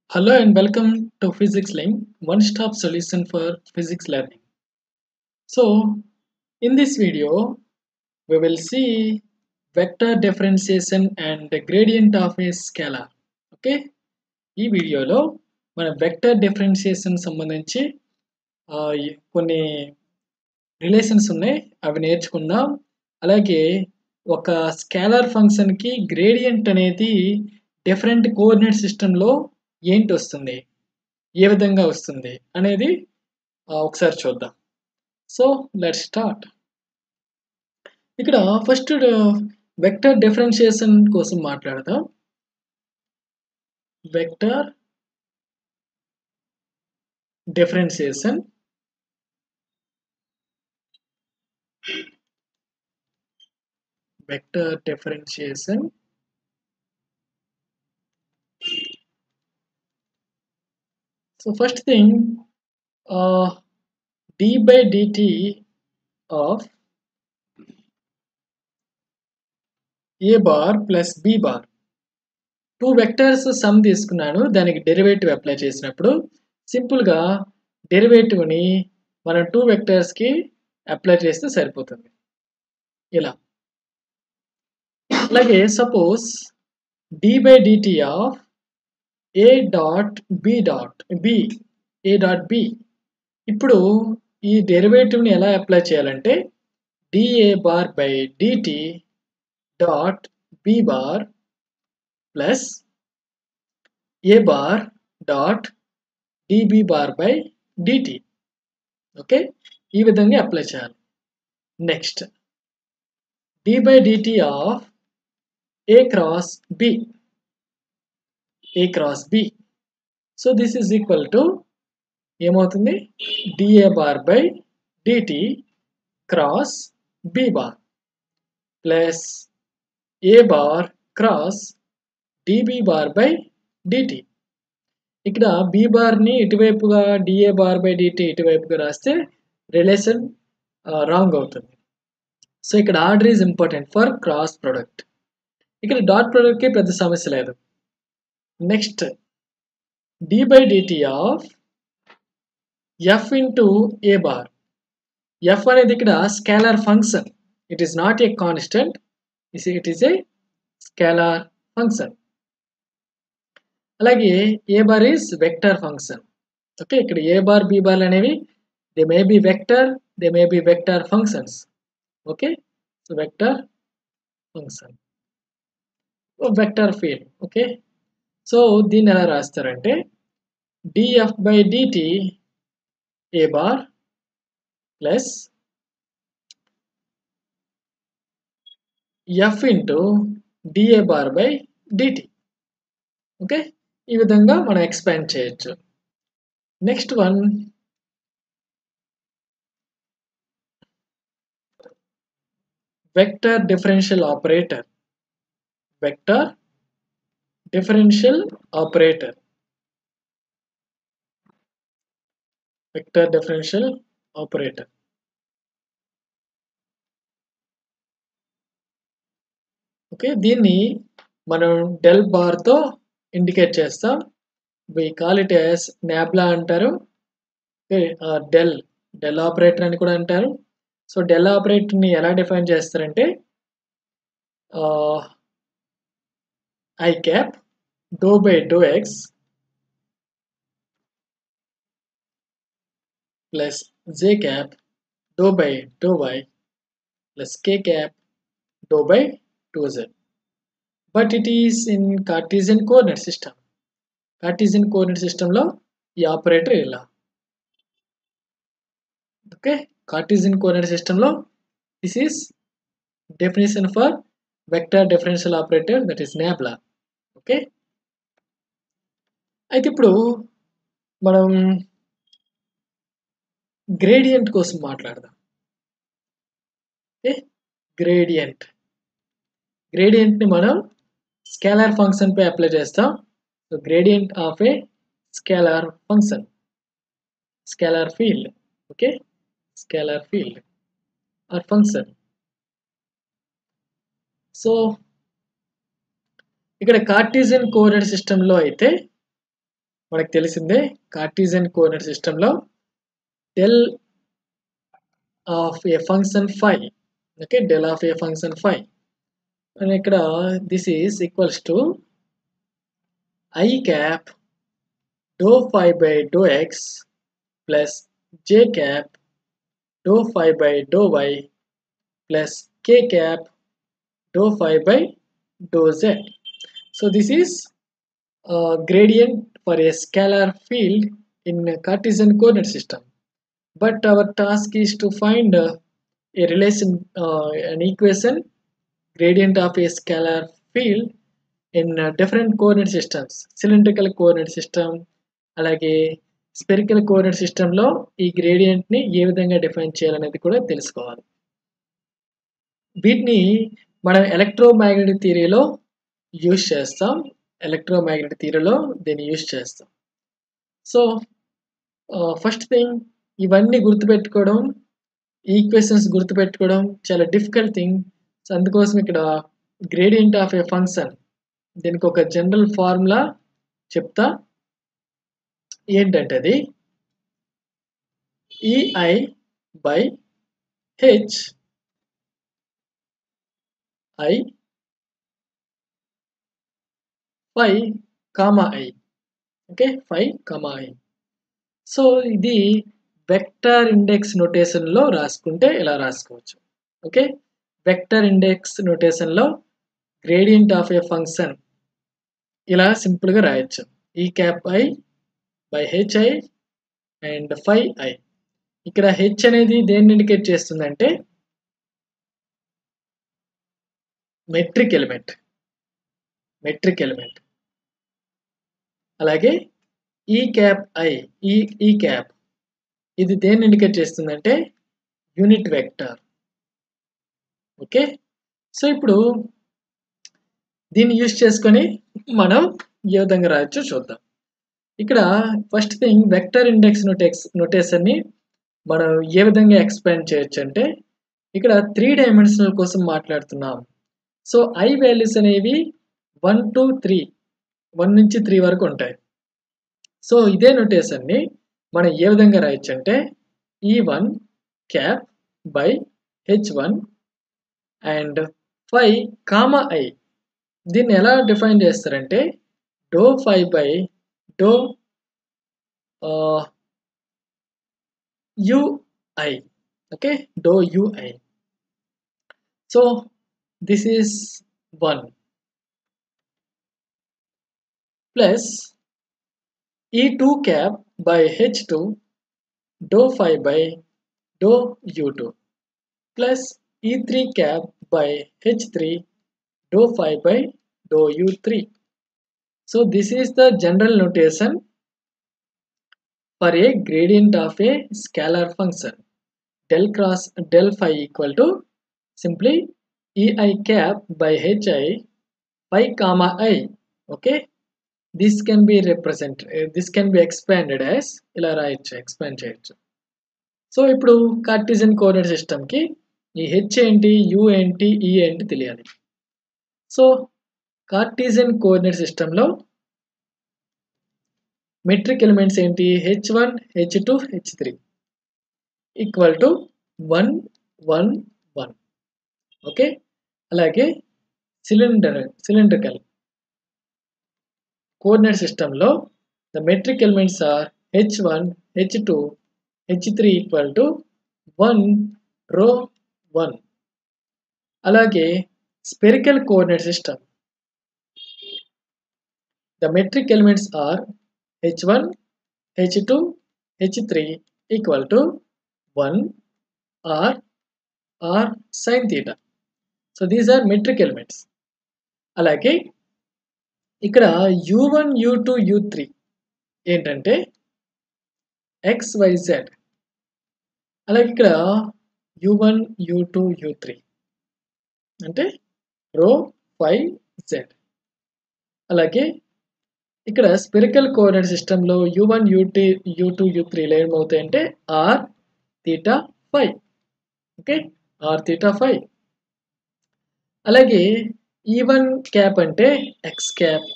Hello and welcome to Physics Link, one-stop solution for physics learning. So, in this video, we will see vector differentiation and the gradient of a scalar. Okay? ఈ వీడియోలో మన vector differentiation సంబంధించి కొన్ని relations ఉన్నాయి, అవి నేర్చుకుందాం. అలాగే ఒక స్కేలార్ ఫంక్షన్కి గ్రేడియంట్ అనేది డిఫరెంట్ కోఆర్డినేట్ సిస్టంలో ఏంటి వస్తుంది, ఏ విధంగా వస్తుంది అనేది ఒకసారి చూద్దాం. So let's start. ఇక్కడ ఫస్ట్ వెక్టర్ డిఫరెన్షియేషన్ కోసం మాట్లాడదాం. Vector differentiation So first thing, d by dt of a bar plus b bar. Two vectors some తీసుకున్నాను, దానికి డెరివేటివ్ అప్లై చేసినప్పుడు సింపుల్గా డెరివేటివ్ని మనం టూ వెక్టర్స్కి అప్లై చేస్తే సరిపోతుంది ఇలా. అలాగే suppose d by dt of a dot b dot b. ఇప్పుడు ఈ డెరివేటివ్ని ఎలా అప్లై చేయాలంటే dA bar by dt dot b bar plus a bar dot db bar by dt. Okay, ఈ విధంగా అప్లై చేయాలి. Next d by dt of a cross b. So this is equal to ఏమవుతుంది, dA bar by dt cross b bar plus a bar cross dB bar by dt. ఇక్కడ b Barhni ఇటువైపుగా dA bar by dt ఇటువైపుగా రాస్తే relation wrong అవుతుంది. So ఇక్కడ order is important for cross product. ఇక్కడ dot ప్రొడక్ట్కి పెద్ద సమస్య లేదు. Next d by dt of f into a bar. f అనేది ఇక్కడ scalar function, it is not a constant, it is a scalar function. అలాగే a bar is vector function. Okay, ఇక్కడ a bar b bar అనేవి they may be vector, they may be vector functions. Okay, so vector function, vector field. Okay, so దీన్ని ఎలా రాస్తారంటే df by dt a bar plus f into dA bar by dt. Okay, ఈ విధంగా మనం expand చేయొచ్చు. Next one, vector differential operator. Vector differential operator, vector differential operator. Okay, దీన్ని మనం del బార్తో ఇండికేట్ చేస్తాం. We call it as nabla అంటారు, del operator అని కూడా అంటారు. సో డెల్ ఆపరేటర్ని ఎలా డిఫైన్ చేస్తారంటే I cap dou by dou x plus j cap dou by dou y plus k cap dou by 2z. But it is in Cartesian coordinate system. Cartesian coordinate system లో ఈ operator ఇలా. Okay, Cartesian coordinate system లో this is definition for vector differential operator, that is nabla. Okay, అయితే ఇప్పుడు మనం gradient కోసం మాట్లాడదాం. Okay, గ్రేడియంట్ని మనం స్కేలార్ ఫంక్షన్ పై అప్లై చేస్తాం. So gradient of a scalar function, scalar field. Okay, scalar field or function. So ఇక్కడ కార్టీసియన్ కోఆర్డినేట్ సిస్టంలో అయితే మనకు తెలిసిందే కార్టీసియన్ కోఆర్డినేట్ సిస్టంలో del of a function phi. Okay, del of a function phi. And ఇక్కడ this is equals to I cap dou phi by dou x plus j cap dou phi by dou y plus k cap dou phi by dou z. So this is gradient for a scalar field in a Cartesian coordinate system. But our task is to find a relation, an equation, gradient of a scalar field in different coordinate systems. Cylindrical coordinate system, అలాగే spherical coordinate సిస్టంలో ఈ gradient ని ఏ విధంగా define చేయాలనేది కూడా తెలుసుకోవాలి. వీటిని మనం ఎలక్ట్రోమాగ్నెటిక్ థియరీలో యూజ్ చేస్తాం. ఎలక్ట్రోమాగ్నెటిక్ థియరీలో దీన్ని యూజ్ చేస్తాం. సో ఫస్ట్ థింగ్, ఇవన్నీ గుర్తుపెట్టుకోవడం, ఈక్వేషన్స్ గుర్తుపెట్టుకోవడం చాలా డిఫికల్ట్ థింగ్. సో అందుకోసం ఇక్కడ గ్రేడియంట్ ఆఫ్ ఏ ఫంక్షన్, దీనికి ఒక జనరల్ ఫార్ములా చెప్తా. ఏంటంటే అది EI by H I phi comma I. Okay, phi comma I. So ఇది వెక్టర్ ఇండెక్స్ నోటేషన్లో రాసుకుంటే ఇలా రాసుకోవచ్చు. ఓకే, వెక్టర్ ఇండెక్స్ నోటేషన్లో గ్రేడియంట్ ఆఫ్ ఏ ఫంక్షన్ ఇలా సింపుల్గా రాయొచ్చు. ఈ cap I by HI and phi I. ఇక్కడ H అనేది దేన్ని ఇండికేట్ చేస్తుందంటే మెట్రిక్ ఎలిమెంట్. అలాగే ఈ క్యాప్ I, ఈ క్యాప్ ఇది దేన్ని ఇండికేట్ చేస్తుందంటే యూనిట్ వెక్టర్. ఓకే, సో ఇప్పుడు దీన్ని యూజ్ చేసుకొని మనం ఏ విధంగా రాయొచ్చో చూద్దాం. ఇక్కడ ఫస్ట్ థింగ్, వెక్టర్ ఇండెక్స్ నోటేషన్ని మనం ఏ విధంగా ఎక్స్పాండ్ చేయొచ్చు అంటే, ఇక్కడ 3 డైమెన్షనల్ కోసం మాట్లాడుతున్నాం. సో I వాల్యూస్ అనేవి 1 to 3, 1 నుంచి 3 వరకు ఉంటాయి. సో ఇదే నోటేషన్ని మనం ఏ విధంగా రాయొచ్చు అంటే E1 cap by H1 and phi comma I. దీన్ని ఎలా డిఫైన్ చేస్తారంటే do phi by do UI. Okay, do UI. So this is 1 plus E2 cap by H2 dou phi by dou U2 plus E3 cap by H3 dou phi by dou U3. So this is the general notation for a gradient of a scalar function. Del phi equal to simply EI cap by HI phi comma I. Okay, this can be expanded as ఇలా రాయొచ్చు, expand చేయొచ్చు. So ఇప్పుడు Cartesian coordinate సిస్టమ్కి ఈ H ఏంటి, U ఏంటి, E ఏంటి తెలియాలి. సో కార్టీసియన్ కోఆర్డినేట్ సిస్టంలో మెట్రిక్ ఎలిమెంట్స్ ఏంటి, H1 H2 H3 equal to 1 1 1. Okay, అలాగే సిలిండ్రికల్ coordinate system లో the metric elements are H1, H2, H3 equal to 1 row 1. అలాగే spherical coordinate system, the metric elements are H1, H2, H3 equal to 1 r sin theta. So these are metric elements. అలాగే ఇక్కడ U1, U2, U3 ఏంటంటే XYZ. అలాగే ఇక్కడ U1, U2, U3 అంటే రో 5Z. అలాగే ఇక్కడ స్పెరికల్ కోఆర్డినేట్ సిస్టంలో U1, U2, U3 ఏమవుతాయంటే R theta phi. Okay, R theta phi. అలాగే E1 క్యాప్ అంటే X క్యాప్,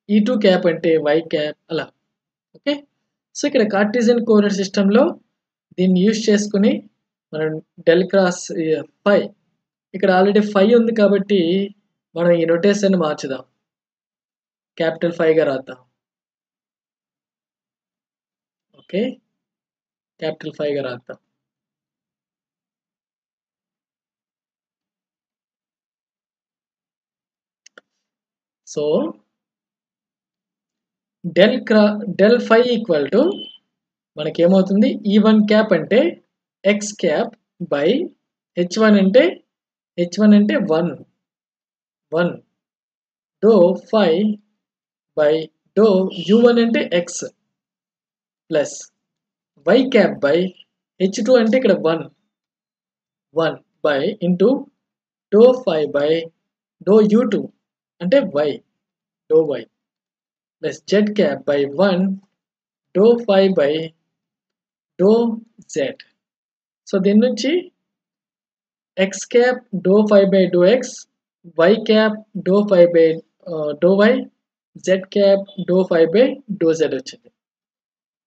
E2 క్యాప్ అంటే Y క్యాప్. అలా ఓకే. సో ఇక్కడ కార్టీసియన్ కోఆర్డినేట్ సిస్టంలో దీన్ని యూజ్ చేసుకుని మనం డెల్ క్రాస్ ఫై ఇక్కడ ఆల్రెడీ ఫై ఉంది కాబట్టి మనం ఈ నొటేషన్ మార్చుదాం. క్యాపిటల్ ఫైగా రాద్దాం. ఓకే, క్యాపిటల్ ఫైగా రాద్దాం. So del phi equal to మనకి ఏమవుతుంది, E1 క్యాప్ అంటే ఎక్స్ క్యాప్ బై H1 అంటే 1 do phi by do U1 అంటే x plus y cap by H2 అంటే ఇక్కడ 1 by into do phi by do U2 అంటే do y plus z cap by 1 do phi by do z. So దీని నుంచి x cap do phi by do x, y cap do phi by do y, z cap do phi by do z వచ్చింది.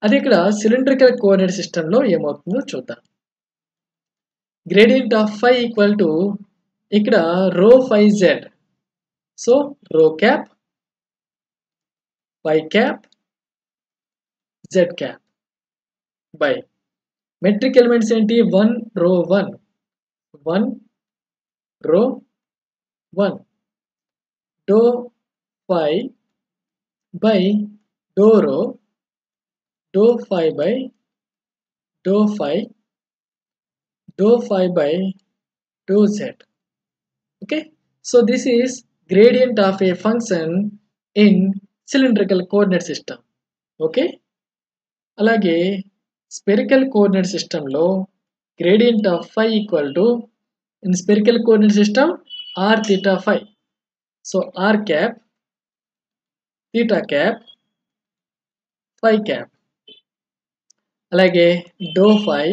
అది ఇక్కడ cylindrical coordinate సిస్టంలో ఏమవుతుందో చూద్దాం. Gradient of phi equal to ఇక్కడ rho phi z. So rho cap y cap z cap by metric elements ఏంటి, 1 rho 1 rho 1 do phi by do rho do phi by do phi do phi by do z. Okay, so this is gradient of a function in cylindrical coordinate system. Okay, అలాగే spherical coordinate system లో gradient of phi equal to in spherical coordinate system r theta phi. So r cap theta cap phi cap. అలాగే do phi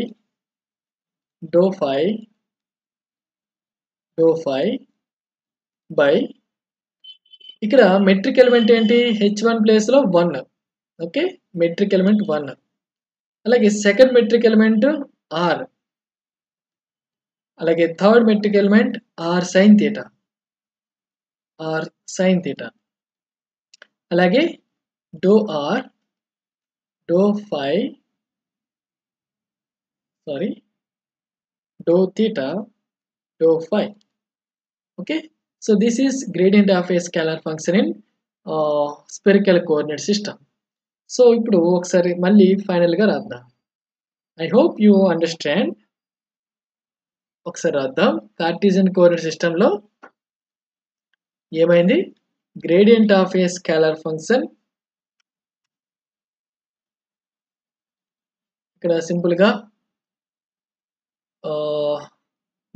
by ఇక్కడ metric element ఏంటి, H1 place లో 1. Okay, metric element 1. అలాగే second metric element r, అలాగే third metric element r sin theta, అలాగే do r do phi do theta do phi. Okay, so this is gradient of a scalar function in spherical coordinate system. So ఇప్పుడు ఒకసారి మళ్ళీ final గా రాద్దాం. I hope you understand. ఒకసారి రాద్దాం. Cartesian coordinate system లో ఏమైంది, gradient of a scalar function, ఇక్కడ సింపుల్ గా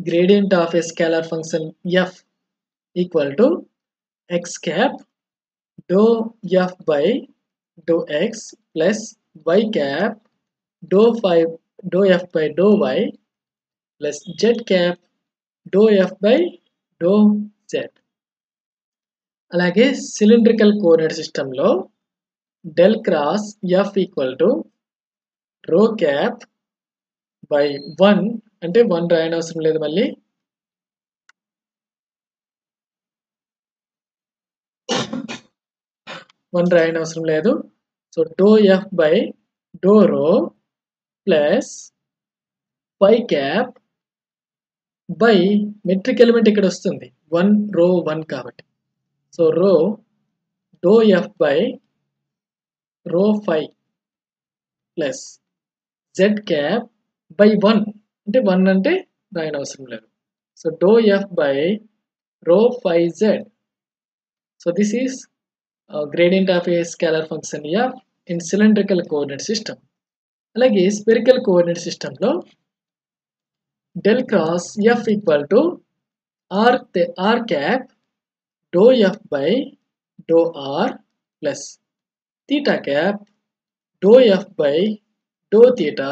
gradient of a scalar function f equal to x cap dou f by dou x plus y cap dou f by dou y plus z cap dou f by dou z. అలాగే cylindrical coordinate system లో del cross f equal to rho cap by 1 అంటే 1 రాయనవసరం లేదు, మళ్ళీ 1 రాయనవసరం లేదు. So dou f by do rho plus phi cap by metric element ఇక్కడ వస్తుంది 1 రో 1 కాబట్టి. సో రో do f by rho 5 plus Z cap by 1 అంటే 1 అంటే రాయనవసరం లేదు. So dou f by rho 5z. So this is gradient of a scalar function f in cylindrical coordinate system. అలాగే spherical coordinate system లో del cross f equal to r cap dou f by dou r plus theta cap dou f by dou theta,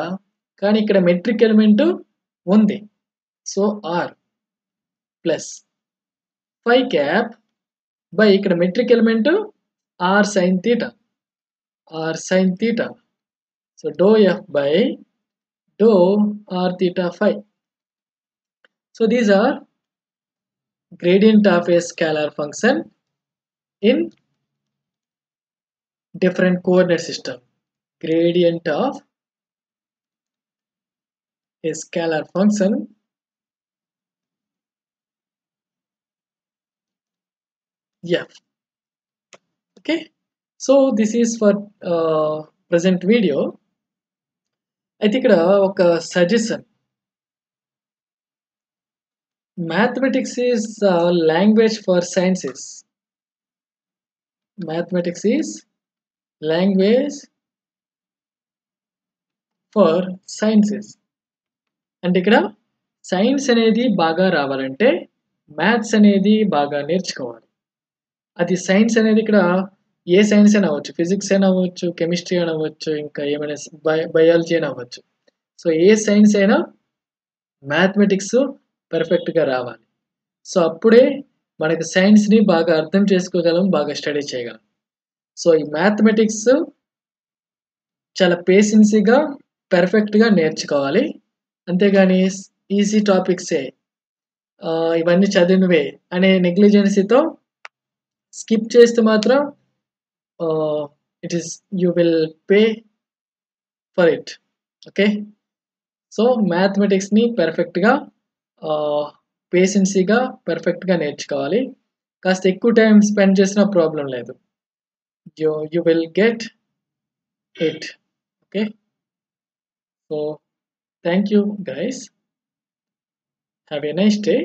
కానీ ఇక్కడ metric element ఉంది, so r plus phi cap by ఇక్కడ metric element r sin theta, r sin theta. So dou f by dou r theta phi. So these are gradient of a scalar function in different coordinate system. Gradient of a scalar function f. Okay, so this is for present video. అయితే ఇక్కడ ఒక suggestion, mathematics is language for sciences. Mathematics is language for sciences. అంటే ఇక్కడ science అనేది బాగా రావాలంటే maths అనేది బాగా నేర్చుకోవాలి. అది సైన్స్ అనేది ఇక్కడ ఏ సైన్స్ అయినా అవ్వచ్చు, ఫిజిక్స్ అయినా అవ్వచ్చు, కెమిస్ట్రీ అయినా అవ్వచ్చు, ఇంకా ఏమైనా బయాలజీ అయినా అవ్వచ్చు. సో ఏ సైన్స్ అయినా మ్యాథమెటిక్స్ పర్ఫెక్ట్గా రావాలి. సో అప్పుడే మనకి సైన్స్ని బాగా అర్థం చేసుకోగలం, బాగా స్టడీ చేయగలం. సో ఈ మ్యాథమెటిక్స్ చాలా పేషెన్సీగా పర్ఫెక్ట్గా నేర్చుకోవాలి. అంతేగాని ఈజీ టాపిక్సే ఇవన్నీ చదివినవే అనే నెగ్లిజెన్సీతో స్కిప్ చేస్తే మాత్రం it is you will pay for it. Okay, so మ్యాథమెటిక్స్ని పర్ఫెక్ట్గా పేషెన్సీగా పర్ఫెక్ట్గా నేర్చుకోవాలి. కాస్త ఎక్కువ టైం స్పెండ్ చేసిన ప్రాబ్లం లేదు, you will get it. Okay, so thank you guys, have a nice day.